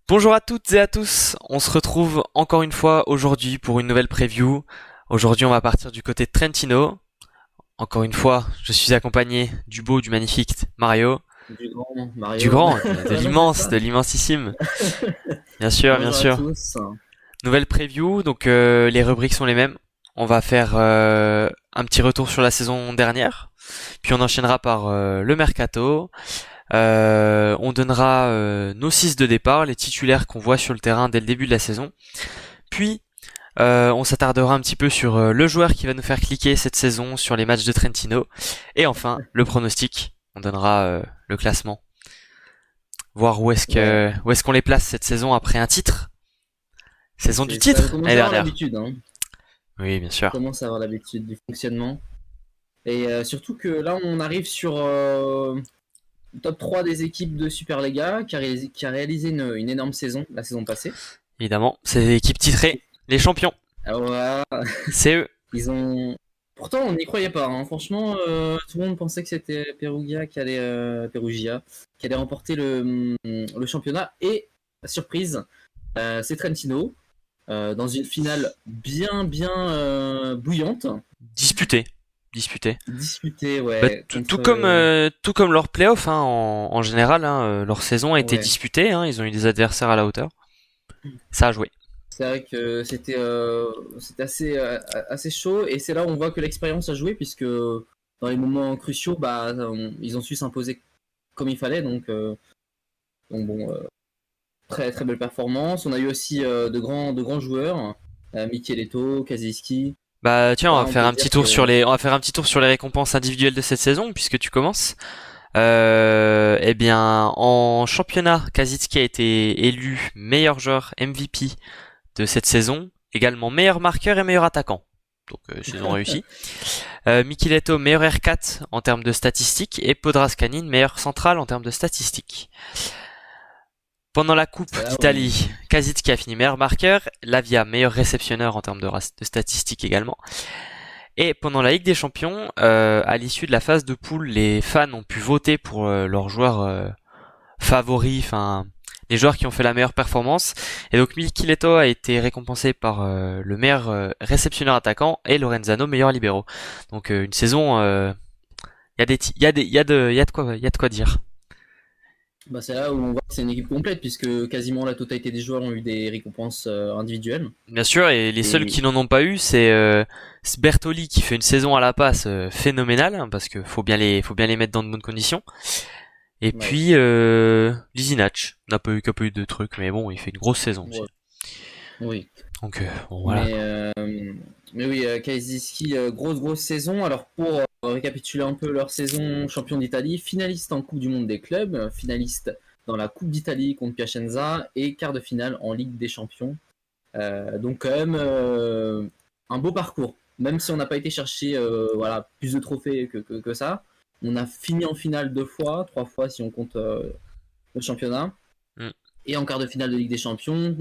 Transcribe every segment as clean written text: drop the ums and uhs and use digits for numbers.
Bonjour à toutes et à tous, on se retrouve encore une fois aujourd'hui pour une nouvelle preview. Aujourd'hui on va partir du côté de Trentino. Encore une fois, je suis accompagné du beau, du magnifique Mario, Du grand du Mario. grand, de Voilà, c'est l'immense, ça. de l'immensissime. Bien sûr, bien Bonjour à sûr. tous. Nouvelle preview, donc les rubriques sont les mêmes. On va faire un petit retour sur la saison dernière, puis on enchaînera par le mercato. On donnera nos 6 de départ, les titulaires qu'on voit sur le terrain dès le début de la saison. Puis on s'attardera un petit peu sur le joueur qui va nous faire cliquer cette saison sur les matchs de Trentino. Et enfin, le pronostic. On donnera le classement. Voir Ouais, où est-ce qu'on les place cette saison après un titre. Saison du ça titre commence l'année à avoir dernière. l'habitude, hein. Oui, bien On sûr. commence à avoir l'habitude du fonctionnement. Et surtout que là, on arrive sur le top 3 des équipes de Superlega qui a réalisé une énorme saison la saison passée. Évidemment, c'est l'équipe titrée, les champions. Alors voilà, C'est eux. ils ont. Pourtant, on n'y croyait pas, hein. Franchement, tout le monde pensait que c'était Perugia qui allait remporter le championnat. Et surprise, c'est Trentino. Dans une finale bien bouillante, Disputés. Disputés. disputée, Bah, ouais, contre. tout comme leur playoff hein, en général, hein, leur saison a été Ouais, disputée, hein, ils ont eu des adversaires à la hauteur. Ça a joué. c'est vrai que c'était assez chaud, et c'est là où on voit que l'expérience a joué, puisque dans les moments cruciaux, bah, ils ont su s'imposer comme il fallait, donc bon, très très belle performance. On a eu aussi de grands joueurs, Micheletto, Kaziski. Bah tiens, Là, on peut dire que on va faire un petit tour sur les récompenses individuelles de cette saison puisque tu commences. Eh bien, en championnat, Kaczynski a été élu meilleur joueur MVP de cette saison, également meilleur marqueur et meilleur attaquant. Donc saison réussie. Micheletto meilleur R4 en termes de statistiques et Podraskanin meilleur central en termes de statistiques. Pendant la Coupe c'est là où d'Italie, Kaczynski a fini meilleur marqueur, Lavia meilleur réceptionneur en termes de statistiques également. Et pendant la Ligue des Champions, à l'issue de la phase de poule, les fans ont pu voter pour leurs joueurs favoris, enfin les joueurs qui ont fait la meilleure performance. Et donc Micheletto a été récompensé par le meilleur réceptionneur attaquant et Lorenzano meilleur libéro. Donc une saison, il y a des, il y a des, il y a de quoi dire. bah, c'est là où on voit que c'est une équipe complète, puisque quasiment la totalité des joueurs ont eu des récompenses individuelles. Bien sûr, et les seuls Et qui n'en ont pas eu, c'est Bertoli qui fait une saison à la passe phénoménale, hein, parce que faut bien les mettre dans de bonnes conditions. Et ouais, puis Lizinac n'a pas eu de trucs, mais bon, il fait une grosse saison aussi. ouais, oui. Donc bon, voilà Mais, quoi. euh, mais oui, Kaziski, grosse saison. Alors pour récapituler un peu leur saison, champion d'Italie, finaliste en Coupe du Monde des clubs, finaliste dans la Coupe d'Italie contre Piacenza et quart de finale en Ligue des Champions. Donc quand même un beau parcours. Même si on n'a pas été chercher voilà, plus de trophées que ça, on a fini en finale 2 fois, 3 fois si on compte le championnat. Mm. Et en quart de finale de Ligue des Champions,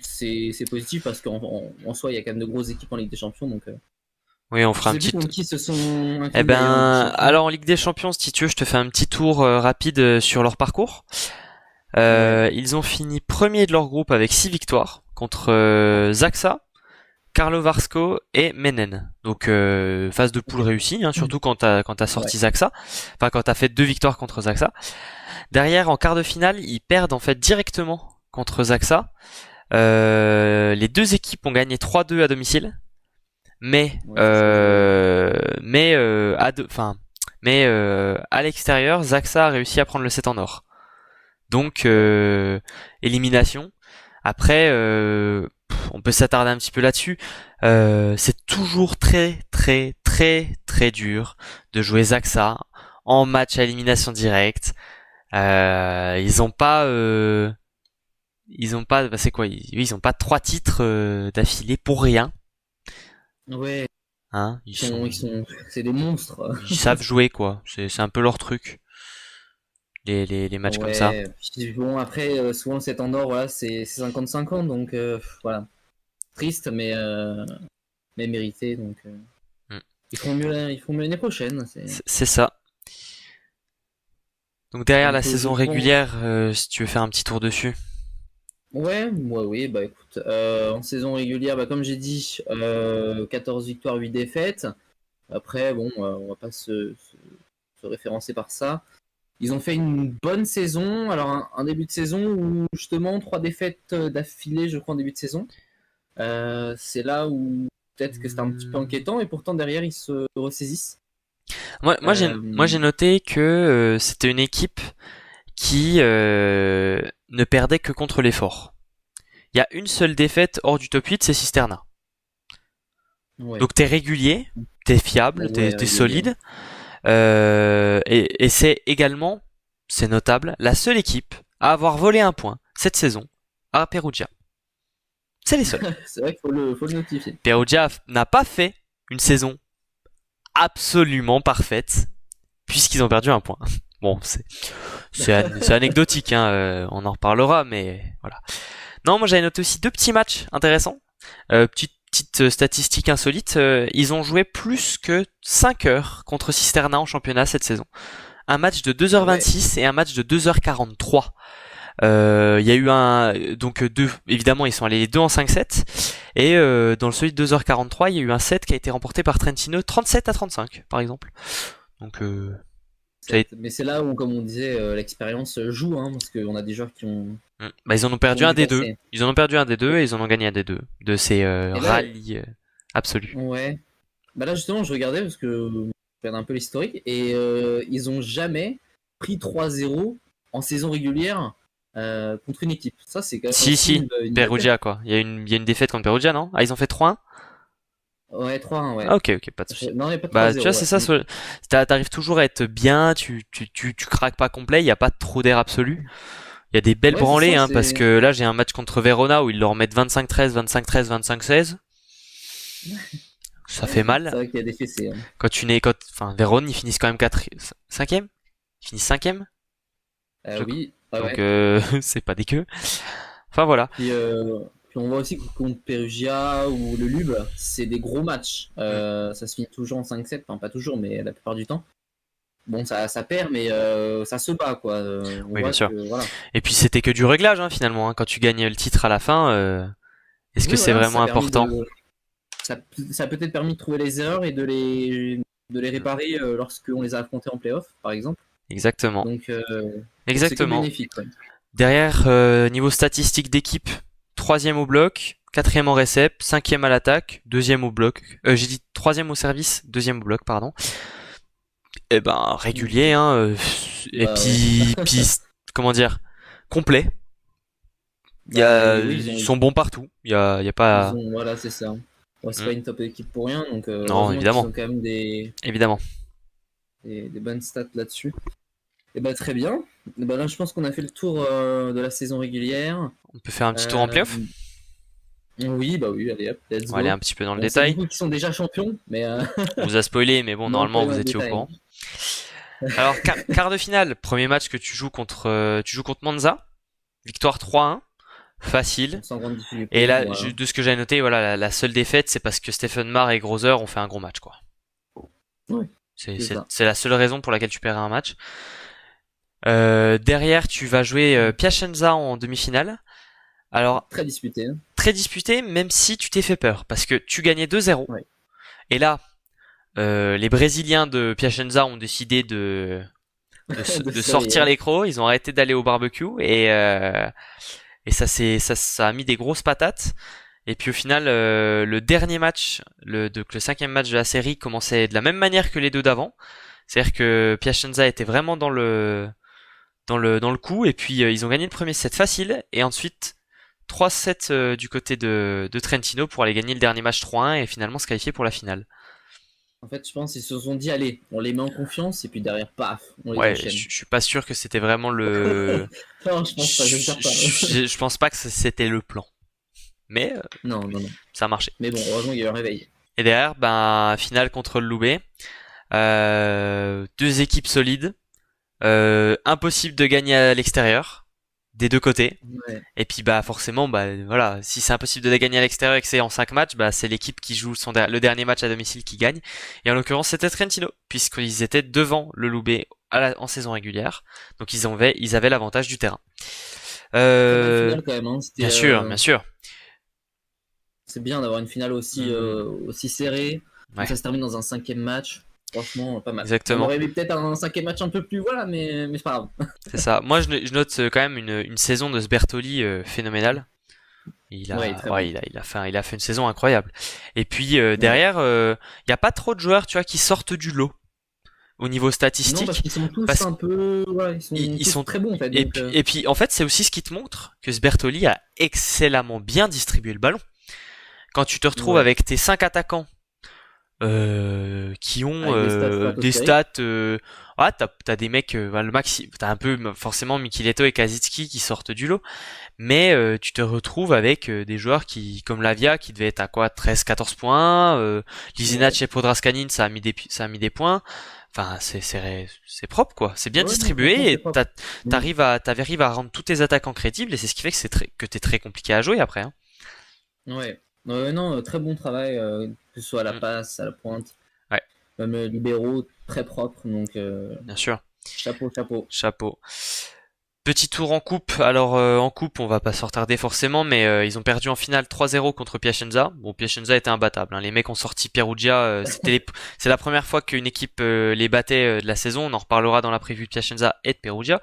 c'est positif parce qu'en soi, il y a quand même de grosses équipes en Ligue des Champions. Donc, Oui, on je fera un sais plus petit. contre qui se sont Eh inclinés d'ailleurs en Ligue des ben, Champions. alors en Ligue des Champions, si tu veux, je te fais un petit tour rapide sur leur parcours. Ouais, Ils ont fini premier de leur groupe avec 6 victoires contre Zaxa, Carlo Varsco et Menen. Donc phase de poule réussie, hein, surtout quand t'as ouais, sorti Zaxa. Enfin quand t'as fait 2 victoires contre Zaxa. Derrière, en quart de finale, ils perdent en fait directement contre Zaxa. Les deux équipes ont gagné 3-2 à domicile, mais ouais, ça s'est joué. enfin, à l'extérieur, Zaxa a réussi à prendre le set en or. Donc Ouais, élimination. Après, on peut s'attarder un petit peu là-dessus. C'est toujours très dur de jouer Zaxa en match à élimination directe. Ils ont pas, bah, c'est quoi? Ils ont pas 3 titres d'affilée pour rien. ouais, Hein, c'est des monstres. ils savent jouer quoi. C'est un peu leur truc. Les matchs comme ça. Ouais, puis bon, après, souvent le 7 en or, voilà, c'est 50-50, donc voilà. Triste, mais mérité, donc Mm. ils feront mieux l'année prochaine. C'est ça. Donc derrière la Donc, je saison pense. régulière, si tu veux faire un petit tour dessus. Oui, bah écoute, en saison régulière, bah, comme j'ai dit, 14 victoires, 8 défaites. Après, bon, on va pas se référencer par ça. Ils ont fait une bonne saison. Alors, un début de saison où, justement, 3 défaites d'affilée, je crois, en début de saison. C'est là où peut-être que c'était un petit peu inquiétant, et pourtant, derrière, ils se ressaisissent. Moi, j'ai noté que c'était une équipe qui ne perdait que contre l'effort. Il y a une seule défaite hors du top 8, c'est Cisterna. Ouais, Donc t'es régulier, t'es fiable, ouais, t'es régulier. solide. Et c'est également, c'est notable, la seule équipe à avoir volé un point cette saison à Perugia. C'est les seuls. C'est vrai qu'il faut le notifier. Perugia n'a pas fait une saison absolument parfaite puisqu'ils ont perdu un point. Bon, c'est anecdotique, hein, on en reparlera, mais voilà. Non, moi j'avais noté aussi 2 petits matchs intéressants. Petite statistique insolite, ils ont joué plus que 5 heures contre Cisterna en championnat cette saison. Un match de Ah ouais. 2h26 et un match de 2h43. Il y a eu deux, évidemment ils sont allés les deux en 5-7, et dans le celui de 2h43 il y a eu un set qui a été remporté par Trentino 37-35 par exemple. Donc ça a été- Mais c'est là où, comme on disait, l'expérience joue, hein, parce qu'on a des joueurs Bah, ils en ont qui perdu ont un dû des deux. passer. Ils en ont perdu un des deux et ils en ont gagné un des deux de ces Et là, rallyes absolus. ouais. Bah là, justement, je regardais parce que je regarde un peu l'historique, et ils ont jamais pris 3-0 en saison régulière contre une équipe. Ça, c'est quand même Si aussi si, une belle perte. Perugia quoi. Il y a une défaite contre Perugia, non? Ah, ils ont fait 3-1. Ouais, 3-1, Ah, ouais. ok, pas de souci. Non, il n'y a pas de Bah, tu vois, 3-0, c'est ouais. ça. T'arrives toujours à être bien, tu craques pas complet, il y a pas trop d'air absolu. Il y a des belles Ouais, c'est branlées, ça, hein, parce c'est. que là, j'ai un match contre Verona où ils leur mettent 25-13, 25-13, 25-16. Ça fait C'est mal. vrai qu'il y a des fessées, hein. Enfin, Vérone, ils finissent quand même 4, 5e? Ils finissent 5e? Oui, ah Donc, ouais. c'est pas dégueu. Enfin, voilà. Puis on voit aussi que contre Perugia ou le Lube, c'est des gros matchs. Mm. Ça se finit toujours en 5-7, enfin pas toujours, mais la plupart du temps. Bon, ça perd, mais ça se bat, quoi. On Oui, bien voit sûr. que, voilà. Et puis, c'était que du réglage, hein, finalement, hein. Quand tu gagnes le titre à la fin, est-ce que Oui, c'est voilà, vraiment important? ça, ça a peut-être permis de trouver les erreurs et de les Mm. réparer lorsqu'on les a affrontés en playoff, par exemple. Exactement. Donc, c'est que Exactement. bénéfique, ouais. Derrière, niveau statistique d'équipe, troisième au bloc, quatrième au récep, cinquième à l'attaque, deuxième au bloc. J'ai dit troisième au service, deuxième au bloc, pardon. Et ben régulier, hein. Et Bah ouais. comment dire, complet. Oui, Ils sont bons partout. Il y a pas. voilà, c'est ça. Ouais, c'est Hmm. pas une top équipe pour rien, donc Non, heureusement qu'ils évidemment, ont quand même évidemment. des bonnes stats là-dessus. Et bah très bien. Et bah là, je pense qu'on a fait le tour de la saison régulière. On peut faire un petit tour en Euh, playoff. oui, bah oui, allez hop, let's On va aller un go. petit peu dans le On sait du détail. coup qu'ils sont déjà champions, mais On vous a spoilé, mais bon, on va pas normalement aller dans vous le étiez au détail. courant. Alors, quart de finale, premier match que tu joues contre Monza, victoire 3-1, facile. Sans grande Et difficulté, là, voilà. de ce que j'avais noté, voilà, la seule défaite, c'est parce que Stephen Marr et Grozer ont fait un gros match, quoi. Ouais, C'est, c'est c'est, ça. c'est la seule raison pour laquelle tu perds un match. Derrière, tu vas jouer Piacenza en demi-finale. Alors, Très disputé, hein. très disputé, même si tu t'es fait peur, parce que tu gagnais 2-0. Ouais. Et là, les Brésiliens de Piacenza ont décidé De de se réveiller, sortir hein. les crocs. Ils ont arrêté d'aller au barbecue et ça a mis des grosses patates. Et puis au final, le dernier match, le cinquième match de la série commençait de la même manière que les deux d'avant. C'est-à-dire que Piacenza était vraiment dans le coup, et puis ils ont gagné le premier set facile, et ensuite 3-7 du côté de Trentino pour aller gagner le dernier match 3-1 et finalement se qualifier pour la finale. En fait, je pense qu'ils se sont dit, allez, on les met en confiance, et puis derrière, paf, on les Ouais, enchaîne. je suis pas sûr que c'était vraiment le. Non, je pense pas, j'espère pas. Je pense pas que c'était le plan, mais Non, non, non. ça a marché. Mais bon, heureusement, il y a eu un réveil. Et derrière, ben finale contre le Loubet. Deux équipes solides. Impossible de gagner à l'extérieur des deux côtés. Ouais. Et puis bah forcément, bah voilà, si c'est impossible de gagner à l'extérieur et que c'est en 5 matchs, bah c'est l'équipe qui joue le dernier match à domicile qui gagne. Et en l'occurrence, c'était Trentino, puisqu'ils étaient devant le Loubet en saison régulière. Donc ils avaient l'avantage du terrain. Très belle Euh, finale quand même. Hein. bien sûr, bien sûr. C'est bien d'avoir une finale aussi serrée, où Ouais, ça se termine dans un cinquième match. Franchement, pas mal. On exactement. aurait eu peut-être un cinquième match un peu plus, voilà, mais c'est pas grave. C'est ça. Moi, je note quand même une saison de Sbertoli phénoménale. Ouais, très bon. Il a fait une saison incroyable. Et puis Ouais. derrière, il n'y a pas trop de joueurs, tu vois, qui sortent du lot au niveau Non, parce statistique, qu'ils sont tous parce un peu, voilà, ils qu'ils sont ils tous sont très bons en fait. Donc, et puis en fait, c'est aussi ce qui te montre que Sbertoli a excellemment bien distribué le ballon. Quand tu te retrouves ouais, avec tes 5 attaquants qui ont avec des stats des stratosphériques. stats. Ah, t'as des mecs, bah, le maxi, t'as un peu forcément Mikiletto et Kazitski qui sortent du lot, mais tu te retrouves avec des joueurs qui, comme Lavia, qui devait être à quoi 13-14 points, Ouais, Lisinac et Podraskanin, ça a mis des points. Enfin, c'est propre quoi, c'est bien ouais, non, franchement, distribué c'est et propre. Mm. t'arrives à rendre tous tes attaquants crédibles et c'est ce qui fait que t'es très compliqué à jouer après. Hein. Ouais, non, très bon travail, que ce soit à la Mm. passe, à la pointe, Ouais, même libéraux, très propre. Donc, bien sûr. chapeau, chapeau. Chapeau. Petit tour en coupe. Alors en coupe, on va pas se retarder forcément, mais ils ont perdu en finale 3-0 contre Piacenza. Bon, Piacenza était imbattable. Hein. Les mecs ont sorti Perugia. C'est la première fois qu'une équipe les battait de la saison. On en reparlera dans la preview de Piacenza et de Perugia.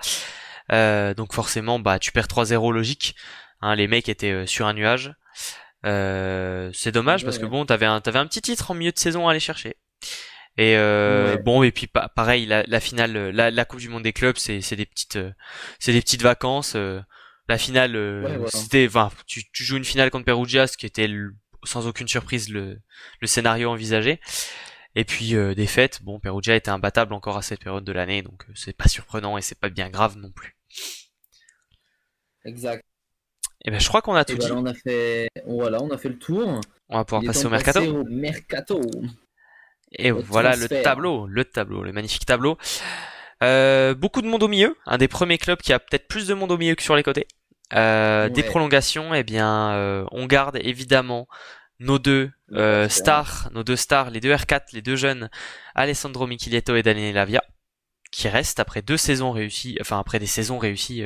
Donc forcément, bah tu perds 3-0 logique. Hein, les mecs étaient sur un nuage. C'est dommage parce que Ouais, bon, t'avais un petit titre en milieu de saison à aller chercher. Et ouais, bon, et puis pareil, la finale, la Coupe du Monde des clubs, c'est des petites vacances. La finale, ouais, voilà. c'était, enfin, tu joues une finale contre Perugia, ce qui était sans aucune surprise le scénario envisagé. Et puis défaite, bon, Perugia était imbattable encore à cette période de l'année, donc c'est pas surprenant et c'est pas bien grave non plus. Exact. Et ben, je crois qu'on a Et tout ben là, dit. on a fait le tour. On va pouvoir Il est passer temps au de passer mercato. au mercato, Et au voilà transfert. le magnifique tableau. Beaucoup de monde au milieu, un des premiers clubs qui a peut-être plus de monde au milieu que sur les côtés. Des Ouais, prolongations, eh bien, on garde évidemment nos deux stars, les deux R4, les deux jeunes, Alessandro Michiletto et Daniele Lavia, qui restent après 2 saisons réussies, enfin après des saisons réussies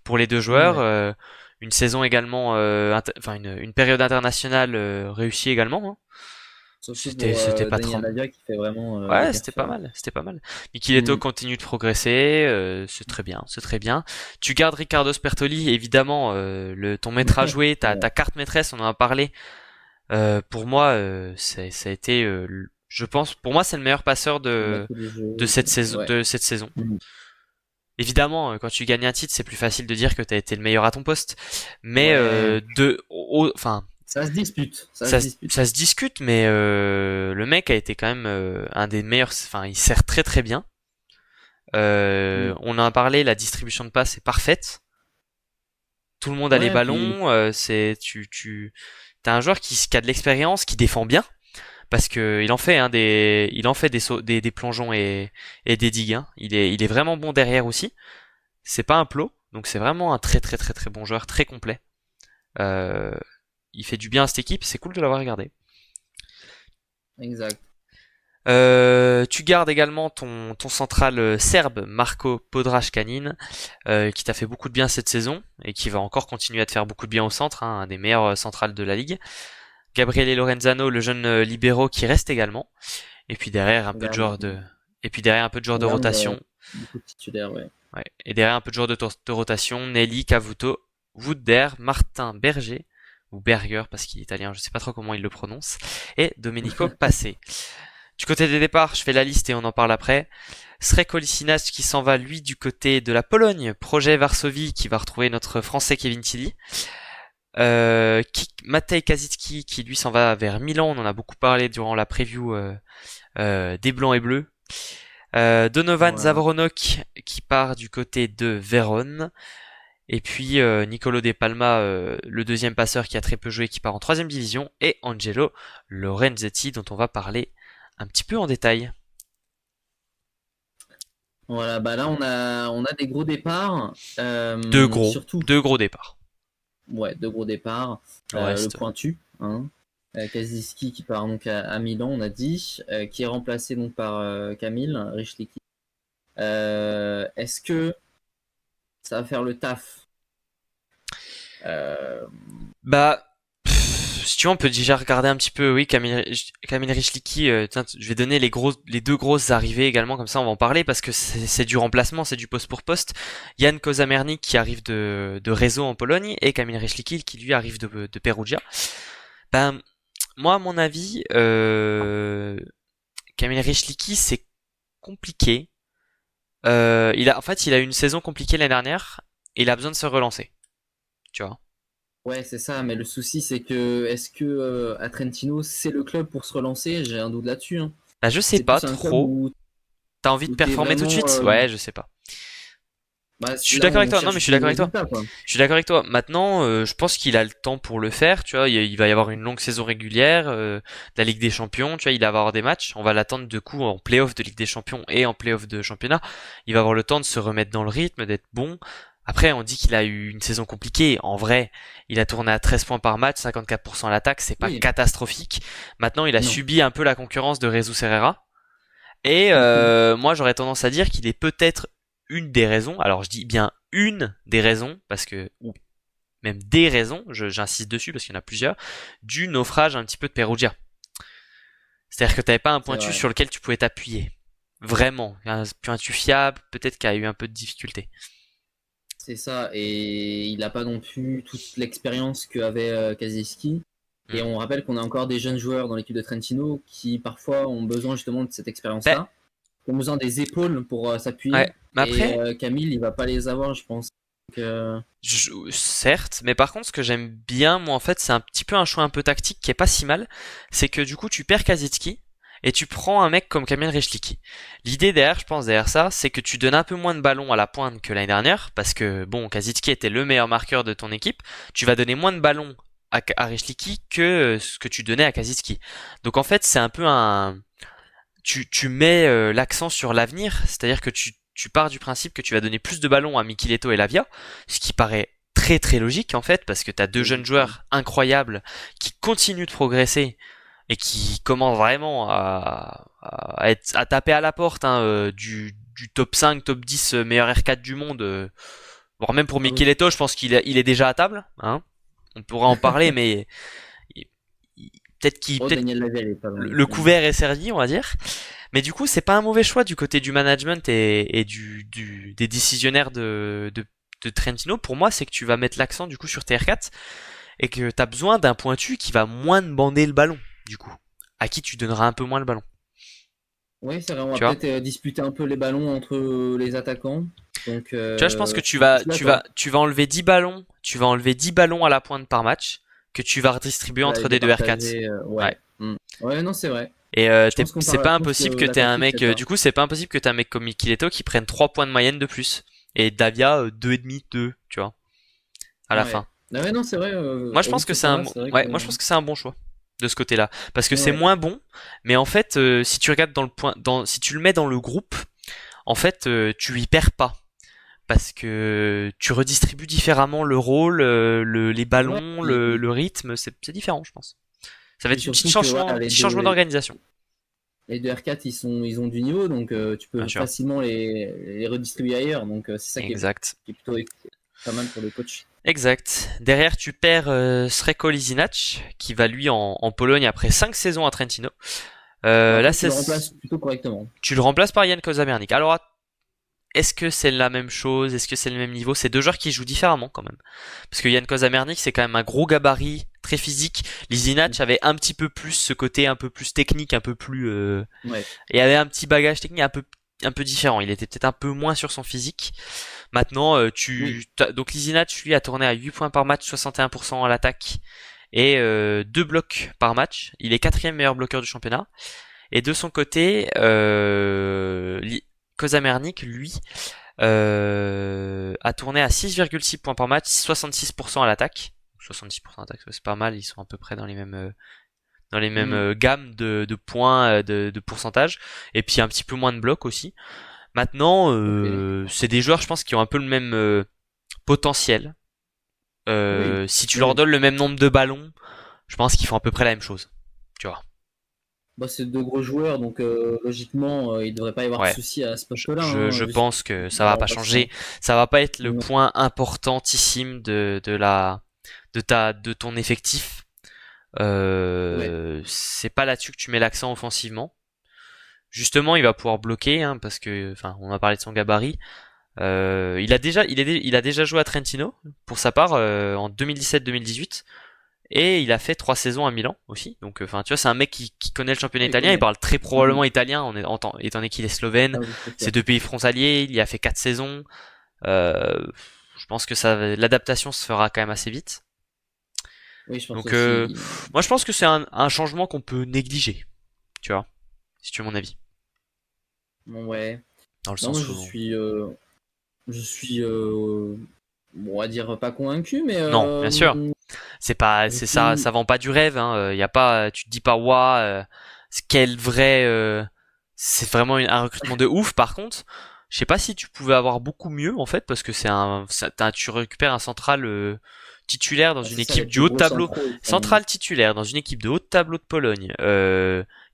pour les deux joueurs. ouais. Une saison également, enfin une période internationale réussie également. Hein. Surtout pour C'était pas Daniel trop. Lavia qui fait vraiment Ouais, hyper c'était pas fort. mal, c'était pas mal. Michiletto Mm. continue de progresser, c'est très bien, c'est très bien. Tu gardes Riccardo Spertoli, évidemment, ton maître à jouer, Ouais, ta carte maîtresse, on en a parlé. Pour moi, ça a été, je pense, pour moi, c'est le meilleur passeur le maître du jeu. Ouais. de cette saison. Mm. Évidemment, quand tu gagnes un titre, c'est plus facile de dire que t'as été le meilleur à ton poste. Mais Ouais. enfin, Ça se dispute, ça se dispute. ça se discute, mais le mec a été quand même un des meilleurs. Enfin, il sert très très bien. Mm. On en a parlé, la distribution de passes est parfaite. Tout le monde a les Ouais, puis ballons. T'as un joueur qui a de l'expérience, qui défend bien, parce que il en fait il en fait des plongeons et des digues. Hein. Il est vraiment bon derrière aussi. C'est pas un plot, donc c'est vraiment un très très très très bon joueur, très complet. Euh, il fait du bien à cette équipe, c'est cool de l'avoir regardé. exact. Tu gardes également ton central serbe Marco Podraškanin, qui t'a fait beaucoup de bien cette saison et qui va encore continuer à te faire beaucoup de bien au centre, hein, un des meilleurs centrales de la ligue. Gabriele Lorenzano, le jeune libéro qui reste également. Et puis derrière un On peu de garde, joueurs de, et puis derrière un peu de joueurs on de garde rotation. beaucoup de titulaires, ouais. Ouais. Et derrière un peu de joueurs de rotation, Nelly, Cavuto, Woodder, Martin Berger ou Berger parce qu'il est italien, je sais pas trop comment il le prononce, et Domenico Passé. Du côté des départs, je fais la liste et on en parle après. Sreko Lisinacz qui s'en va lui du côté de la Pologne, projet Varsovie qui va retrouver notre français Kevin Tilly. Matej Kazicki qui lui s'en va vers Milan, on en a beaucoup parlé durant la preview des Blancs et Bleus. Donovan Voilà. Zavronok qui part du côté de Vérone. Et puis Nicolo De Palma, le deuxième passeur qui a très peu joué, qui part en troisième division. Et Angelo Lorenzetti dont on va parler un petit peu en détail. Voilà, bah là on a des gros départs, surtout, Deux gros départs. ouais, deux gros départs. Le Le reste, pointu, hein, Kaziski qui part donc à Milan, on a dit, qui est remplacé donc par Camille Richliki. Est-ce que ça va faire le taf Euh, Bah, si tu veux, on peut déjà regarder un petit peu, oui, Kamil Richliki, tiens, je vais donner les deux grosses arrivées également, comme ça on va en parler, parce que c'est du remplacement, c'est du poste pour poste. Jan Kozamernik qui arrive de Réseau en Pologne, et Kamil Richliki qui lui arrive de Perugia. Ben, moi, à mon avis, Kamil Richliki, c'est compliqué. En fait, il a eu une saison compliquée l'année dernière, et il a besoin de se relancer, tu vois. ouais, c'est ça, mais le souci, c'est que est-ce que à Trentino, c'est le club pour se relancer? J'ai un doute là-dessus, hein. Bah, je sais C'est pas plus un club trop. T'as envie de où tu es performer tout de vraiment. suite? Ouais, je sais pas. Bah, Je suis là, d'accord avec on toi. Non, mais je cherche suis du d'accord avec toi. résultat, quoi. Je suis d'accord avec toi. Maintenant, je pense qu'il a le temps pour le faire. Tu vois, il va y avoir une longue saison régulière de la Ligue des Champions. Tu vois, il va avoir des matchs. On va l'attendre de coup en play-off de Ligue des Champions et en play-off de championnat. Il va avoir le temps de se remettre dans le rythme, d'être bon. Après, on dit qu'il a eu une saison compliquée. En vrai, il a tourné à 13 points par match, 54% à l'attaque. C'est pas Oui, catastrophique. Maintenant, il a non. subi un peu la concurrence de Jesus Herrera. Et Mhm. moi, j'aurais tendance à dire qu'il est peut-être une des raisons. Alors, je dis bien une des raisons, parce que ou même des raisons, j'insiste dessus parce qu'il y en a plusieurs, du naufrage un petit peu de Perugia. C'est-à-dire que t'avais pas un C'est pointu vrai. sur lequel tu pouvais t'appuyer. Vraiment, un pointu fiable, peut-être qu'il y a eu un peu de difficulté. C'est ça. Et il n'a pas non plus toute l'expérience qu'avait Kaziski. Hmm. Et on rappelle qu'on a encore des jeunes joueurs dans l'équipe de Trentino qui parfois ont besoin justement de cette Ben, expérience-là. Ont besoin des épaules pour ouais. s'appuyer. Mais Et après, Camille, il va pas les avoir, je pense. Donc, certes, mais par contre, ce que j'aime bien, moi, en fait, c'est un petit peu un choix un peu tactique qui est pas si mal. C'est que du coup, tu perds Kazitski et tu prends un mec comme Kamil Rechliki. L'idée derrière, je pense, derrière ça, c'est que tu donnes un peu moins de ballons à la pointe que l'année dernière, parce que, bon, Kazitski était le meilleur marqueur de ton équipe. Tu vas donner moins de ballons à Rechliki que ce que tu donnais à Kazitski. Donc, en fait, c'est un peu un, tu mets l'accent sur l'avenir, c'est-à-dire que tu pars du principe que tu vas donner plus de ballons à Mikiletto et Lavia, ce qui paraît très très logique en fait, parce que tu as deux jeunes logiquement. joueurs incroyables qui continuent de progresser et qui commencent vraiment à taper à la porte hein, du top 5, top 10 meilleur R4 du monde. Voire même pour Ah oui. Mikiletto, je pense il est déjà à table. Hein. On pourra en parler, mais Oh, peut-être Daniel Lavelle est pas loin. le couvert est servi, on va dire. Mais du coup, c'est pas un mauvais choix du côté du management et des décisionnaires de Trentino. Pour moi, c'est que tu vas mettre l'accent du coup sur TR4 et que t'as besoin d'un pointu qui va moins te bander le ballon, du coup. À qui tu donneras un peu moins le ballon. Oui, c'est vrai, on va Tu vois? peut-être disputer un peu les ballons entre les attaquants. Donc, Tu vois, je pense que je suis d'accord. tu vas enlever 10 ballons, tu vas enlever 10 ballons à la pointe par match que tu vas redistribuer Ouais, entre des deux R4. départager, Ouais. ouais. Mm. Ouais, non, c'est vrai. Et Je pense qu'on c'est parle, pas je pense que impossible que la t'aies un tactique, mec, c'est ça. du coup, c'est pas impossible que t'aies un mec comme Mikiletto qui prenne 3 points de moyenne de plus. Et Davia, 2,5, 2, tu vois, à la fin. Ouais. Ah ouais, non, c'est vrai, Moi, je au vu pense de que ce c'est un, point-là, c'est vrai ouais, que. moi, je pense que c'est un bon choix de ce côté-là. Parce que c'est Ouais. moins bon, mais en fait, si tu regardes dans le point, si tu le mets dans le groupe, en fait, tu y perds pas. Parce que tu redistribues différemment le rôle, les Ouais, ballons, puis, le rythme, c'est différent, je pense. Ça va puis être une surtout que voilà, petit changement d'organisation, les deux R4, ils ont du niveau, donc tu bien peux sûr. facilement les redistribuer ailleurs. Donc, c'est ça Exact. qui est plutôt pas mal pour le coach. Exact. Derrière, tu perds Sreko Lizinac, qui va lui en Pologne après 5 saisons à Trentino. Bah, Là, après, tu le remplaces plutôt correctement. tu le remplaces par Jan Kozamernik. Alors, est-ce que c'est la même chose? Est-ce que c'est le même niveau? C'est deux joueurs qui jouent différemment quand même. Parce que Jan Kozamernik, c'est quand même un gros gabarit, très physique. Lizinac avait un petit peu plus ce côté un peu plus technique, un peu plus... Ouais. et avait un petit bagage technique un peu différent. Il était peut-être un peu moins sur son physique. Maintenant, Oui. donc Lizinac, lui, a tourné à 8 points par match, 61% à l'attaque et 2 blocs par match. Il est quatrième meilleur bloqueur du championnat. Et de son côté, Kozamernik, lui, a tourné à 6,6 points par match, 66% à l'attaque. 66% à l'attaque, c'est pas mal, ils sont à peu près dans les mêmes Mm. gammes de points, de pourcentage. Et puis un petit peu moins de blocs aussi. Maintenant, Ok. c'est des joueurs, je pense, qui ont un peu le même potentiel. Oui. Si tu leur Oui. donnes le même nombre de ballons, je pense qu'ils font à peu près la même chose. Tu vois. Bah, c'est deux gros joueurs, donc logiquement, il ne devrait pas y avoir de Ouais. souci à ce poste-là, hein, Je vu ce pense que ça qu'ils va ont pas remplacé. changer. Ça va pas être le Non. point importantissime de ton effectif, Ouais. c'est pas là-dessus que tu mets l'accent offensivement. Justement, il va pouvoir bloquer, hein, parce que, enfin, on a parlé de son gabarit. Il a déjà joué à Trentino pour sa part en 2017-2018 et il a fait 3 saisons à Milan aussi. Donc, enfin, tu vois, c'est un mec qui connaît le championnat Ouais, il italien. Il connaît. parle très Mhm. probablement italien étant donné qu'il est slovène. Ah oui, c'est C'est sûr. 2 pays frontaliers. Il y a fait 4 saisons. Euh, je pense que l'adaptation se fera quand même assez vite. Oui, je pense Donc, aussi. moi, je pense que c'est un changement qu'on peut négliger. Tu vois, si tu veux mon avis, Ouais. dans le Non, moi sens où je suis, bon, on va dire pas convaincu, mais non, bien sûr. je C'est ça, suis. ça vend pas du rêve. Hein. Y a pas, tu te dis pas waouh, quel vrai, c'est vraiment un recrutement de ouf. Par contre, je sais pas si tu pouvais avoir beaucoup mieux en fait, parce que tu récupères un central titulaire dans Bah, une c'est ça, équipe les du plus haut de gros tableau, centraux, ils sont. central titulaire dans une équipe de haut de tableau de Pologne,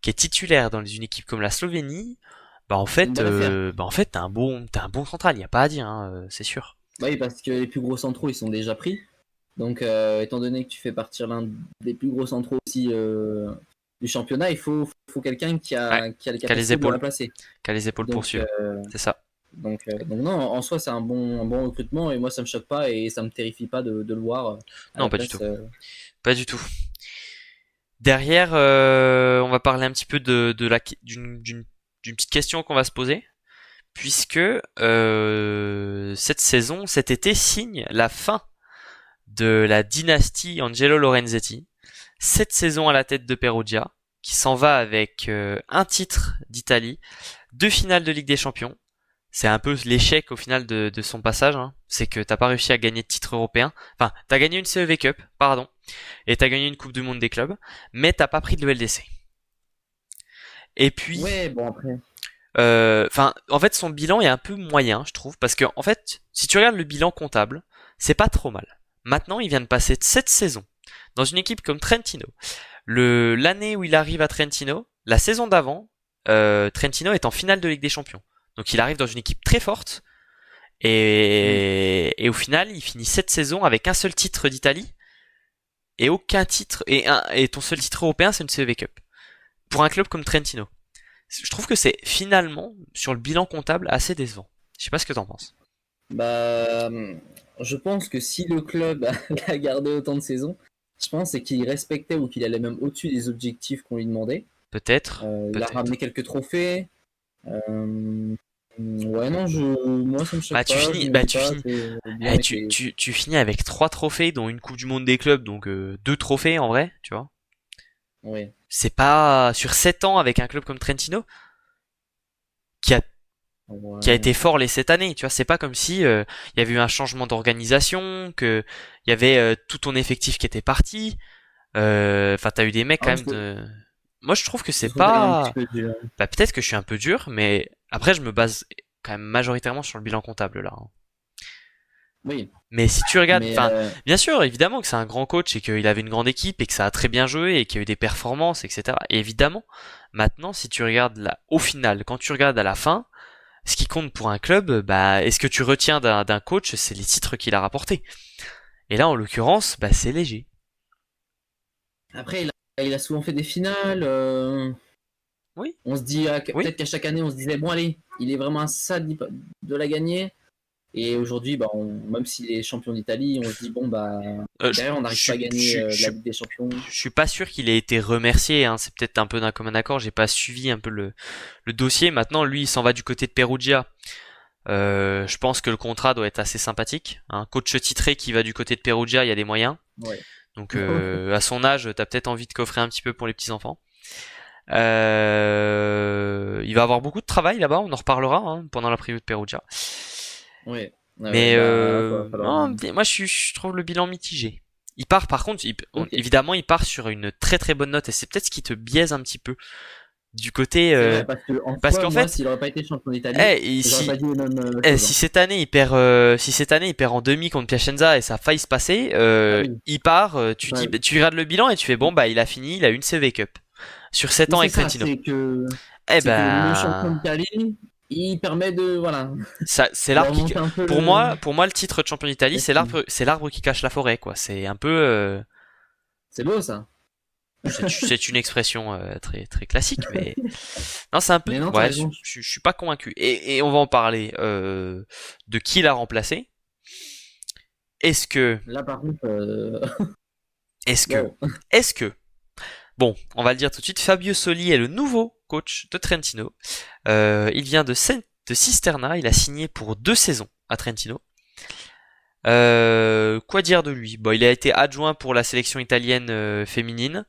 qui est titulaire dans une équipe comme la Slovénie. C'est une bonne affaire. Bah en fait, t'as un bon central, y a pas à dire, hein, c'est sûr. Bah oui, parce que les plus gros centraux, ils sont déjà pris. Donc, étant donné que tu fais partir l'un des plus gros centraux aussi du championnat, faut quelqu'un Ouais, qui a les qu'à les capacités de le épaules, remplacer. qu'à les épaules pour Donc, suivre, c'est ça. donc non, en soi, c'est un bon recrutement et moi, ça me choque pas et ça me terrifie pas de le voir à Non, la pas du tout. place. Pas du tout. Derrière, on va parler un petit peu d'une petite question qu'on va se poser, puisque cette saison, cet été, signe la fin de la dynastie Angelo Lorenzetti. 7 saisons à la tête de Perugia, qui s'en va avec un titre d'Italie, 2 finales de Ligue des Champions. C'est un peu l'échec au final de son passage, hein. C'est que t'as pas réussi à gagner de titre européen. Enfin, t'as gagné une CEV Cup, pardon, et t'as gagné une Coupe du Monde des clubs, mais t'as pas pris de l'ELDC. Et puis, Ouais, bon après. enfin, en fait, son bilan est un peu moyen, je trouve, parce que en fait, si tu regardes le bilan comptable, c'est pas trop mal. Maintenant, il vient de passer de 7 saisons dans une équipe comme Trentino. L'année où il arrive à Trentino, la saison d'avant, Trentino est en finale de Ligue des Champions. Donc il arrive dans une équipe très forte Hmm. et au final, il finit 7 saisons avec un seul titre d'Italie et aucun titre et ton seul titre européen, c'est une CEV Cup pour un club comme Trentino. Je trouve que c'est finalement sur le bilan comptable assez décevant. Je sais pas ce que t'en penses. Bah, je pense que si le club a gardé autant de saisons, je pense c'est qu'il respectait ou qu'il allait même au-dessus des objectifs qu'on lui demandait. Peut-être, Il a ramené peut-être. quelques trophées. Ouais, non, moi ça me choque pas, je me Bah dis tu pas finis, que le bilan était. tu finis avec 3 trophées, dont une Coupe du Monde des clubs, donc 2 trophées en vrai, tu vois. Ouais. C'est pas sur 7 ans avec un club comme Trentino qui a qui a Ouais. été fort les 7 années. Tu vois, c'est pas comme si il y avait eu un changement d'organisation, que il y avait tout ton effectif qui était parti. Enfin, t'as eu des mecs Ah, quand même de. Moi, je trouve que je c'est trouve que t'es un petit pas. peu dur. Bah, peut-être que je suis un peu dur, mais après, je me base quand même majoritairement sur le bilan comptable là, hein. Oui, Mais si tu regardes, mais enfin, bien sûr, évidemment que c'est un grand coach et qu'il avait une grande équipe et que ça a très bien joué et qu'il y a eu des performances, etc. Et évidemment, maintenant, si tu regardes là, au final, quand tu regardes à la fin, ce qui compte pour un club, bah, est-ce que tu retiens d'un coach, c'est les titres qu'il a rapportés. Et là, en l'occurrence, bah, c'est léger. après il a souvent fait des finales. Oui, On se dit oui. peut-être qu'à chaque année on se disait bon allez, il est vraiment ça de la gagner. Et aujourd'hui, bah, même s'il est champion d'Italie, on se dit bon bah Euh, je, derrière on n'arrive pas je, à gagner je, la je, Ligue des Champions. je suis pas sûr qu'il ait été remercié, hein. C'est peut-être un peu d'un commun accord. J'ai pas suivi un peu le dossier. Maintenant, lui, il s'en va du côté de Perugia. Je pense que le contrat doit être assez sympathique. Un coach titré qui va du côté de Perugia, il y a des moyens. Ouais. Donc, à son âge, t'as peut-être envie de coffrer un petit peu pour les petits enfants. Il va avoir beaucoup de travail là-bas, on en reparlera hein, pendant la preview de Perugia. Ouais. Ouais, Mais bah va falloir. non, moi je trouve le bilan mitigé. Il part par contre, Ok. évidemment, il part sur une très très bonne note et c'est peut-être ce qui te biaise un petit peu du côté C'est vrai, parce que en parce soi, qu'en moi, fait, s'il aurait pas été champion d'Italie, eh, j'aurais pas dit les mêmes choses, si hein. cette année si cette année il perd en demi contre Piacenza et ça a failli se passer, Ah oui. il part, Bah, tu regardes le bilan et tu fais bon bah il a fini, il a une CV Cup sur 7 oui, ans c'est avec ça, Trentino. Eh c'est que le champion ben d'Italie, il permet de, voilà, Ça, c'est de l'arbre qui, remonter un peu pour moi, le titre de champion d'Italie, l'estime. c'est l'arbre qui cache la forêt, quoi. C'est un peu, C'est beau ça. c'est une expression très très classique, mais non, c'est un peu, Mais non, t'as ouais, raison. je suis pas convaincu. Et on va en parler de qui l'a remplacé. Est-ce que, Là, par contre, est-ce que, wow. est-ce que, bon, on va le dire tout de suite, Fabio Soli est le nouveau coach de Trentino. Il vient de Cisterna, il a signé pour 2 saisons à Trentino. Quoi dire de lui? Bon, il a été adjoint pour la sélection italienne féminine.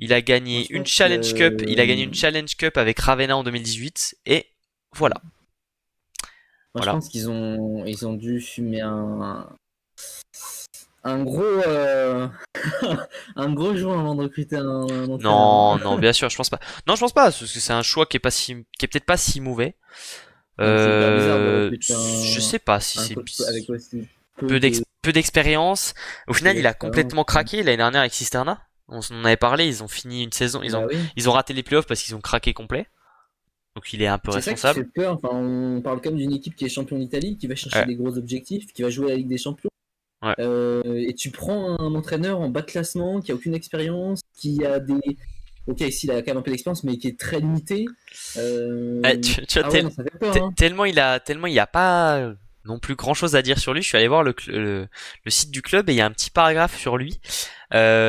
Il a Moi, gagné je une pense Challenge Cup. Il a gagné que, une Challenge Cup avec Ravenna en 2018. Et voilà, moi, je voilà. pense ils ont dû fumer un gros, un gros joint avant de recruter un entraîneur, hein. Non, non, bien sûr, je pense pas. Non, je pense pas, parce que c'est un choix qui est peut-être pas si mauvais. Non, mais c'est hyper bizarre de recruter Je sais pas si un c'est coach avec aussi peu de, peu d'expérience. Au peu final, il a d'expérience. complètement craqué l'année dernière avec Cisterna. On en avait parlé, ils ont fini une saison, Bah oui. ils ont raté les playoffs parce qu'ils ont craqué complet. Donc il est un peu C'est ça qui fait responsable. peur. Enfin, on parle quand même d'une équipe qui est champion d'Italie, qui va chercher Ouais, des gros objectifs, qui va jouer à la Ligue des Champions. ouais. Et tu prends un entraîneur en bas de classement qui a aucune expérience, qui a des. Ok, ici il a quand même un peu d'expérience, mais qui est très limité. Tu vois, Ah ouais, non, ça fait peur, hein. tellement il y a pas non plus grand chose à dire sur lui. Je suis allé voir le site du club et il y a un petit paragraphe sur lui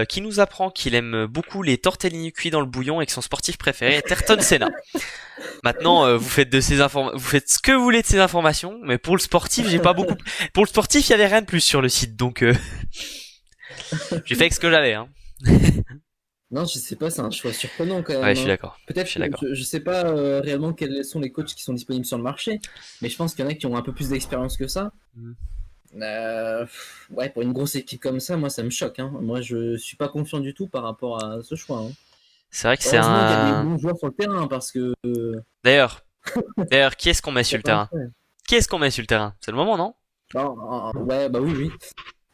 qui nous apprend qu'il aime beaucoup les tortellini cuits dans le bouillon et que son sportif préféré est Ayrton Senna. Maintenant, vous faites ce que vous voulez de ces informations, mais pour le sportif, j'ai pas beaucoup. Pour le sportif, il y avait rien de plus sur le site, donc j'ai fait avec ce que j'avais. Hein. Non, je sais pas, c'est un choix surprenant quand Ouais, même, je suis hein. d'accord. Je Peut-être suis que d'accord. je sais pas réellement quels sont les coachs qui sont disponibles sur le marché, mais je pense qu'il y en a qui ont un peu plus d'expérience que ça. Mm. Ouais, pour une grosse équipe comme ça, moi ça me choque, hein. Moi je suis pas confiant du tout par rapport à ce choix, hein. C'est vrai que c'est Heureusement qu'il y a des un. bons joueurs sur le terrain parce que D'ailleurs, d'ailleurs, qui est-ce qu'on met il y sur a le pas un terrain? choix. Qui est-ce qu'on met sur le terrain? C'est le moment, non? Ouais, bah oui, oui.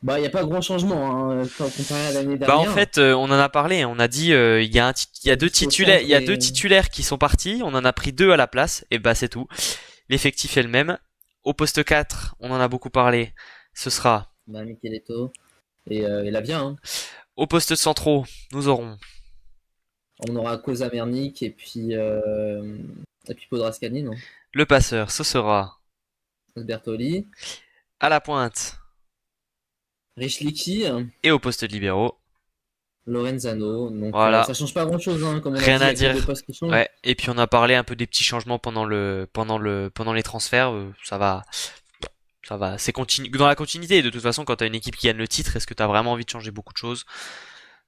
Bah il y a pas grand changement, hein, comparé à l'année Bah en dernière. fait, on en a parlé. On a dit il y a deux Juste au titulaires, centre il y a deux et titulaires qui sont partis. On en a pris deux à la place. Et bah c'est tout. L'effectif est le même. Au poste 4, on en a beaucoup parlé. Ce sera bah, Micheletto et Lavia, hein. au poste centraux. Nous aurons On aura Cosa Mernick et puis Podrascani, non? le passeur. Ce sera Bertoli, à la pointe Richlicki, et au poste de libéraux. Lorenzano. Donc Voilà. ça change pas grand chose, hein, comme on a Rien dit, il y à a que deux dire. postes qui changent. Ouais. Et puis on a parlé un peu des petits changements pendant les transferts. Ça va. C'est dans la continuité. De toute façon, quand t'as une équipe qui gagne le titre, est-ce que t'as vraiment envie de changer beaucoup de choses?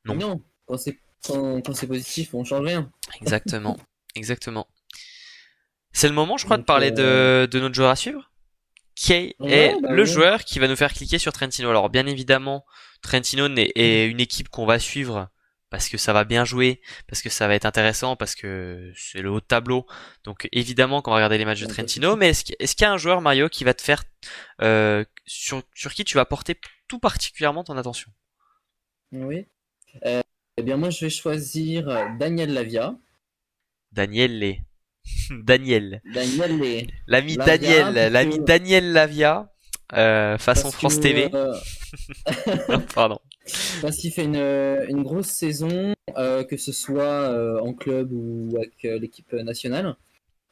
Non. Non, quand c'est positif, on change rien. Exactement. Exactement. C'est le moment, je crois, de Donc parler de notre joueur à suivre, qui ouais, est bah le ouais. joueur qui va nous faire cliquer sur Trentino. Alors, bien évidemment, Trentino est une équipe qu'on va suivre parce que ça va bien jouer, parce que ça va être intéressant, parce que c'est le haut de tableau. Donc, évidemment qu'on va regarder les matchs de Donc, pas de Trentino. souci. Mais est-ce qu'il y a un joueur, Mario, qui va te faire, sur qui tu vas porter tout particulièrement ton attention? Oui. Eh bien moi je vais choisir Daniel Lavia. Daniel. Daniel. Daniel Daniel, Lavia l'ami Daniel Lavia, façon parce que France TV. Non, pardon. parce qu'il fait une grosse saison, que ce soit en club ou avec l'équipe nationale.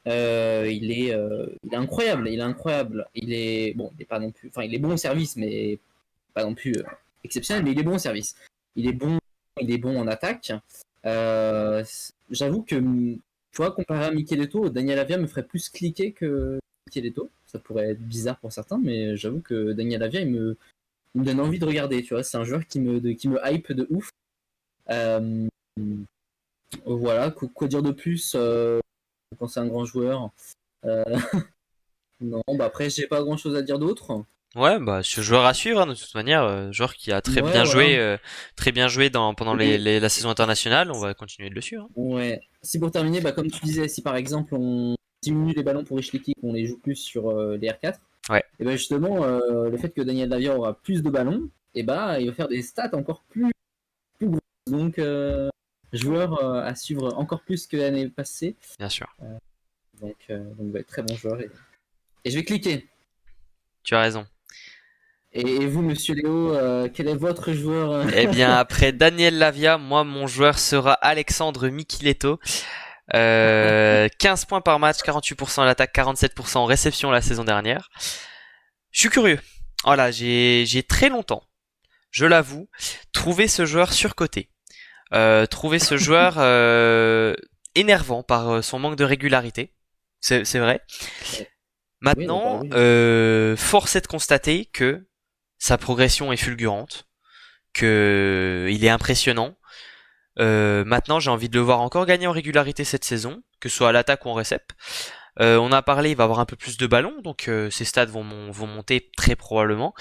Il est incroyable, il est incroyable. Il est bon, il est pas non plus, enfin il est bon au service, mais pas non plus exceptionnel, mais il est bon au service. Il est bon, il est bon en attaque. J'avoue que, tu vois, comparé à Micheletto, Daniel Avia me ferait plus cliquer que Micheletto. Ça pourrait être bizarre pour certains, mais j'avoue que Daniel Avia, il me donne envie de regarder, tu vois. C'est un joueur qui me hype de ouf. Euh, voilà, quoi dire de plus quand c'est un grand joueur. Euh, non, bah après, j'ai pas grand chose à dire d'autre. Ouais, bah ce joueur à suivre hein, de toute manière, joueur qui a Ouais, voilà. très bien joué pendant Et la saison internationale. On va continuer de le suivre. Hein. ouais. Si pour terminer, bah, comme tu disais, si par exemple on diminue les ballons pour Ishiki, qu'on les joue plus sur les R4, Ouais, et ben justement, le fait que Daniel Lavia aura plus de ballons, et bah il va faire des stats encore plus grosses. Donc, joueur à suivre encore plus que l'année passée. bien sûr. Donc très bon joueur. Et je vais cliquer. Tu as raison. Et vous, monsieur Léo, quel est votre joueur Eh bien, après Daniel Lavia, moi, mon joueur sera Alexandre Mikiletto. 15 points par match, 48% à l'attaque, 47% en réception la saison dernière. Je suis curieux. Voilà, j'ai très longtemps, je l'avoue, trouvé ce joueur surcoté. Trouvé ce joueur énervant par son manque de régularité. C'est vrai. Oui, d'accord, Maintenant, oui. force est de constater que sa progression est fulgurante, que il est impressionnant. Maintenant, j'ai envie de le voir encore gagner en régularité cette saison, que ce soit à l'attaque ou en récep. On a parlé, il va avoir un peu plus de ballons, donc ses stats vont monter très probablement.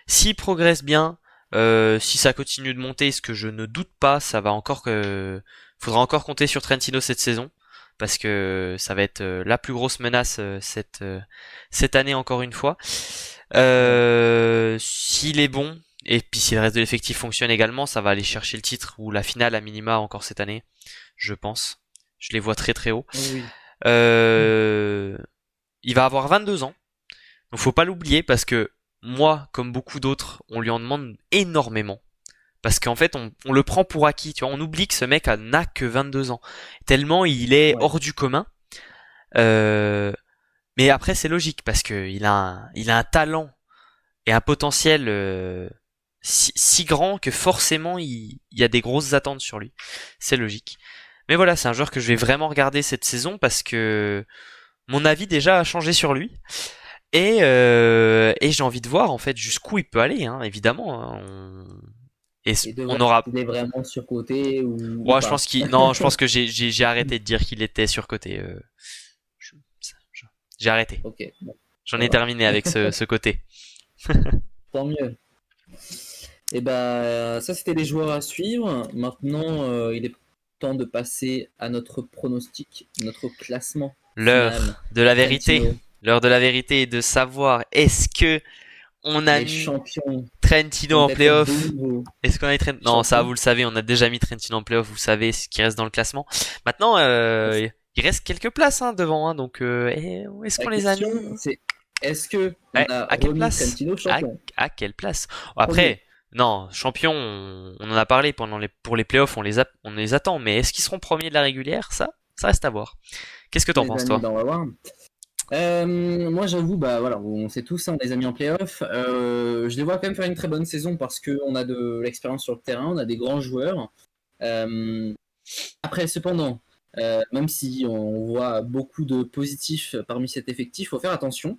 S'il progresse bien, si ça continue de monter, ce que je ne doute pas, faudra encore compter sur Trentino cette saison, parce que ça va être la plus grosse menace cette année encore une fois. Ouais. S'il est bon, et puis si le reste de l'effectif fonctionne également, ça va aller chercher le titre ou la finale à minima encore cette année, je pense. Je les vois très très haut. Oui. Euh, il va avoir 22 ans, donc faut pas l'oublier parce que moi, comme beaucoup d'autres, on lui en demande énormément. Parce qu'en fait, on le prend pour acquis, tu vois, on oublie que ce mec n'a que 22 ans. Tellement il est Ouais. hors du commun. Euh, mais après, c'est logique parce que il a un talent et un potentiel si grand que forcément il y a des grosses attentes sur lui. C'est logique. Mais voilà, c'est un joueur que je vais vraiment regarder cette saison parce que mon avis déjà a changé sur lui. Et j'ai envie de voir en fait jusqu'où il peut aller, hein, évidemment. Et de On voir aura. s'il est vraiment surcoté ou Ouais, je pas. pense non, je pense que j'ai arrêté de dire qu'il était surcoté. Je- j'ai arrêté. Ok, bon, J'en ça ai va. terminé avec ce côté. Tant mieux. Et ben, ça, c'était les joueurs à suivre. Maintenant, il est temps de passer à notre pronostic, notre classement final. L'heure de la vérité. Trentino, L'heure de la vérité est de savoir est-ce que on a les mis champions Trentino vont en être de playoff. nouveau Est-ce qu'on a mis Non, ça champions. vous le savez, on a déjà mis Trentino en playoff, vous savez ce qui reste dans le classement. Maintenant, il reste quelques places hein, devant, hein, donc est-ce qu'on La les a question, mis c'est est-ce que on Ouais, a à quelle remis place Trentino champion? à quelle place Premier. Après, non, champion, on en a parlé pour les playoffs, on les attend, mais est-ce qu'ils seront premiers de la régulière ça reste à voir. Qu'est-ce que t'en Les penses, amis, toi? ben, on va voir. Moi, j'avoue, bah voilà, on sait tous, hein, on les a mis en playoff. Je les vois quand même faire une très bonne saison parce qu'on a de l'expérience sur le terrain, on a des grands joueurs. Euh, Après, cependant, même si on voit beaucoup de positifs parmi cet effectif, il faut faire attention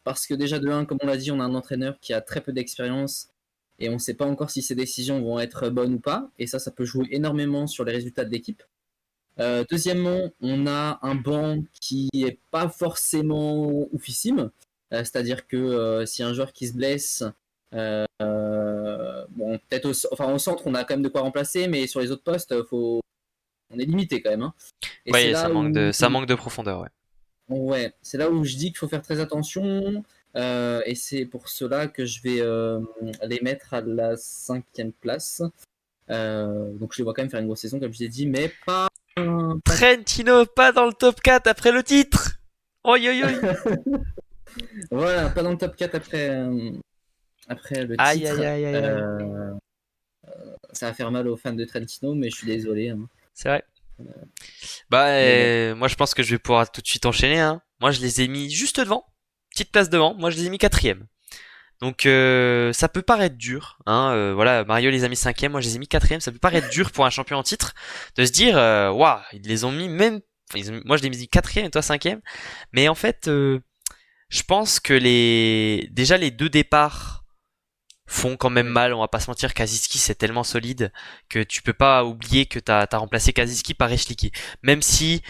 parce que déjà de un, comme on l'a dit, on a un entraîneur qui a très peu d'expérience et on ne sait pas encore si ses décisions vont être bonnes ou pas. Et ça peut jouer énormément sur les résultats de l'équipe. Deuxièmement, on a un banc qui est pas forcément oufissime. C'est-à-dire que si un joueur qui se blesse, bon, peut-être au centre, on a quand même de quoi remplacer, mais sur les autres postes, on est limité quand même, hein. Et c'est Ouais, là où, ça manque de profondeur, ouais. ouais, c'est là où je dis qu'il faut faire très attention. Et c'est pour cela que je vais les mettre à la 5e place. Donc je les vois quand même faire une grosse saison, comme je l'ai dit, mais pas Trentino pas dans le top 4 après le titre. Oi oi oi. voilà, pas dans le top 4 après le Aïe aïe titre. aïe aïe aïe. Ça va faire mal aux fans de Trentino, mais je suis désolé, hein. C'est vrai. Bah, Mais bon, moi je pense que je vais pouvoir tout de suite enchaîner. Hein. Moi je les ai mis juste devant, petite place devant. Moi je les ai mis quatrième. Donc ça peut paraître dur. Hein. Voilà, Mario les a mis cinquième, moi je les ai mis quatrième. Ça peut paraître dur pour un champion en titre de se dire, waouh, ils les ont mis même. Moi je les ai mis quatrième et toi cinquième. Mais en fait, je pense que déjà les deux départs font quand même ouais. mal, on va pas se mentir, Kaziski c'est tellement solide que tu peux pas oublier que t'as remplacé Kaziski par Echliki. Même si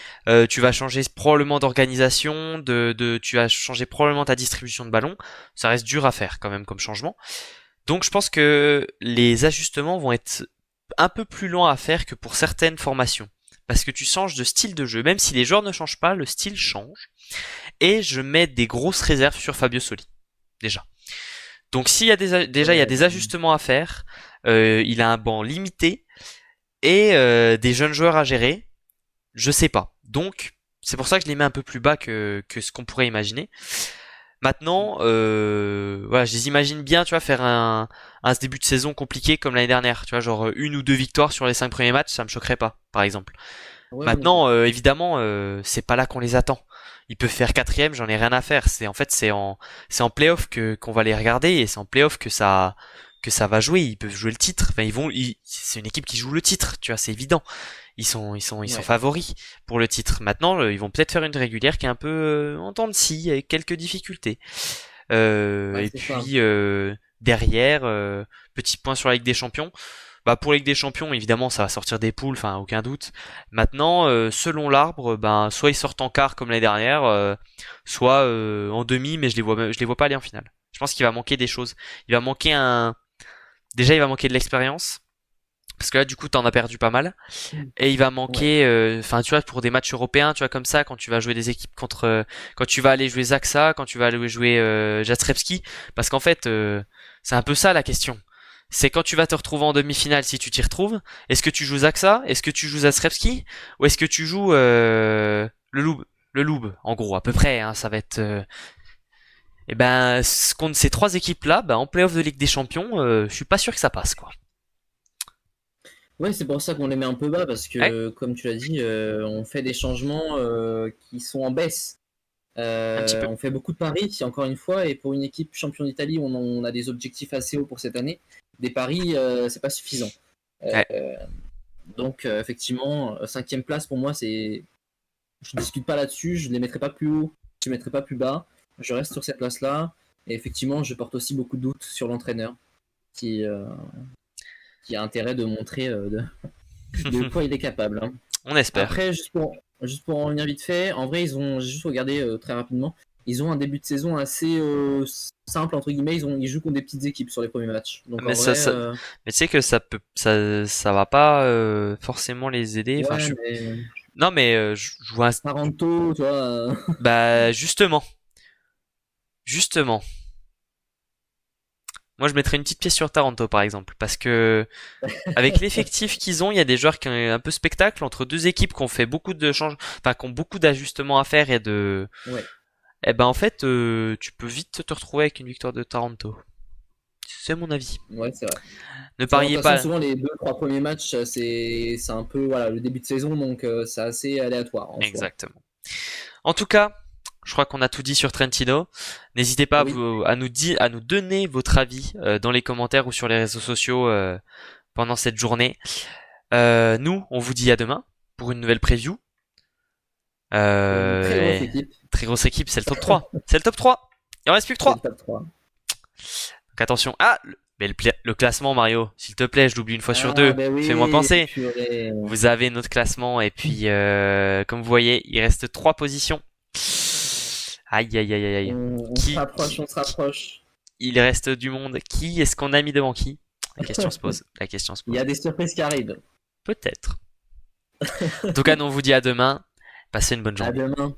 tu vas changer probablement d'organisation, tu vas changer probablement ta distribution de ballon, ça reste dur à faire quand même comme changement. Donc je pense que les ajustements vont être un peu plus longs à faire que pour certaines formations. Parce que tu changes de style de jeu, même si les joueurs ne changent pas, le style change. Et je mets des grosses réserves sur Fabio Soli, déjà. Donc s'il y a déjà il y a Ouais, des ajustements à faire, il a un banc limité et des jeunes joueurs à gérer, je sais pas. Donc C'est pour ça que je les mets un peu plus bas que ce qu'on pourrait imaginer. Maintenant, voilà, je les imagine bien, tu vois, faire un début de saison compliqué comme l'année dernière, tu vois, genre une ou deux victoires sur les 5 premiers matchs, ça me choquerait pas, par exemple. Ouais, moi non plus. Maintenant, évidemment, c'est pas là qu'on les attend. Ils peuvent faire quatrième, j'en ai rien à faire. C'est en playoff que qu'on va les regarder et c'est en playoff que ça va jouer. Ils peuvent jouer le titre. Enfin, c'est une équipe qui joue le titre, tu vois, c'est évident. Ils sont Ouais. favoris pour le titre. Maintenant, ils vont peut-être faire une régulière qui est un peu en dents de scie, avec quelques difficultés. Ouais, Et c'est ça. puis derrière, petit point sur la Ligue des Champions. Bah pour la Ligue des Champions, évidemment, ça va sortir des poules, enfin aucun doute. Maintenant, selon l'arbre, ben soit ils sortent en quart comme l'année dernière, soit en demi, mais je les vois pas aller en finale. Je pense qu'il va manquer des choses. Il va manquer déjà il va manquer de l'expérience. Parce que là, du coup, t'en as perdu pas mal. Et il va Ouais. manquer, enfin, tu vois, pour des matchs européens, tu vois, comme ça, quand tu vas jouer des équipes quand tu vas aller jouer Zaxa, quand tu vas aller jouer Jastrzębski, parce qu'en fait, c'est un peu ça la question. C'est quand tu vas te retrouver en demi-finale, si tu t'y retrouves, est-ce que tu joues Zaxa, est-ce que tu joues Jastrzębski, ou est-ce que tu joues le Loub, en gros, à peu près, hein, ça va être. Et ben, contre ces trois équipes-là, ben, en playoff de Ligue des Champions, je suis pas sûr que ça passe, quoi. Ouais, c'est pour ça qu'on les met un peu bas parce Ouais, que, comme tu l'as dit, on fait des changements qui sont en baisse. un petit peu. On fait beaucoup de paris, encore une fois, et pour une équipe champion d'Italie, on a des objectifs assez hauts pour cette année. Des paris, c'est pas suffisant. Ouais. Donc, effectivement, cinquième place pour moi, c'est. Je discute pas là-dessus, je les mettrai pas plus haut, je les mettrai pas plus bas. Je reste sur cette place-là. Et effectivement, je porte aussi beaucoup de doutes sur l'entraîneur qui, euh, qui a intérêt de montrer de quoi il est capable, hein. On espère. Après, juste pour en revenir vite fait, en vrai, j'ai juste regardé très rapidement, ils ont un début de saison assez simple, entre guillemets, ils jouent contre des petites équipes sur les premiers matchs. Donc Mais en vrai, mais tu sais que ça va pas forcément les aider. Enfin, ouais, mais non, mais je vois, Taranto, tu vois, bah justement, moi je mettrais une petite pièce sur Taranto par exemple, parce que avec l'effectif qu'ils ont, il y a des joueurs qui ont un peu spectacle entre deux équipes qui ont fait beaucoup de changements, enfin qui ont beaucoup d'ajustements à faire ouais, eh ben en fait, tu peux vite te retrouver avec une victoire de Taranto. C'est mon avis. ouais, c'est vrai. Ne De toute pariez façon, pas. souvent les deux, trois premiers matchs, c'est un peu voilà, le début de saison, donc c'est assez aléatoire en soi. Exactement. En tout cas, je crois qu'on a tout dit sur Trentino. N'hésitez pas Oui, à nous donner votre avis dans les commentaires ou sur les réseaux sociaux pendant cette journée. Nous, on vous dit à demain pour une nouvelle preview. pour une très grosse Et équipe, très grosse équipe, c'est le top 3. C'est le top 3. Il en reste plus que c'est le 3. top 3. Donc attention. Ah, mais le classement, Mario, s'il te plaît, je l'oublie une fois sur Ah, deux. ben Fais-moi oui, penser. purée. Vous avez notre classement et puis, comme vous voyez, il reste 3 positions. Aïe, aïe, aïe, aïe, aïe. On se Qui, rapproche, on se rapproche. il reste du monde. Qui est-ce qu'on a mis devant qui? La question se pose. La question se Il y pose. a des surprises qui arrivent. Peut-être. En tout cas, nous on vous dit à demain. Passez une bonne À journée. demain.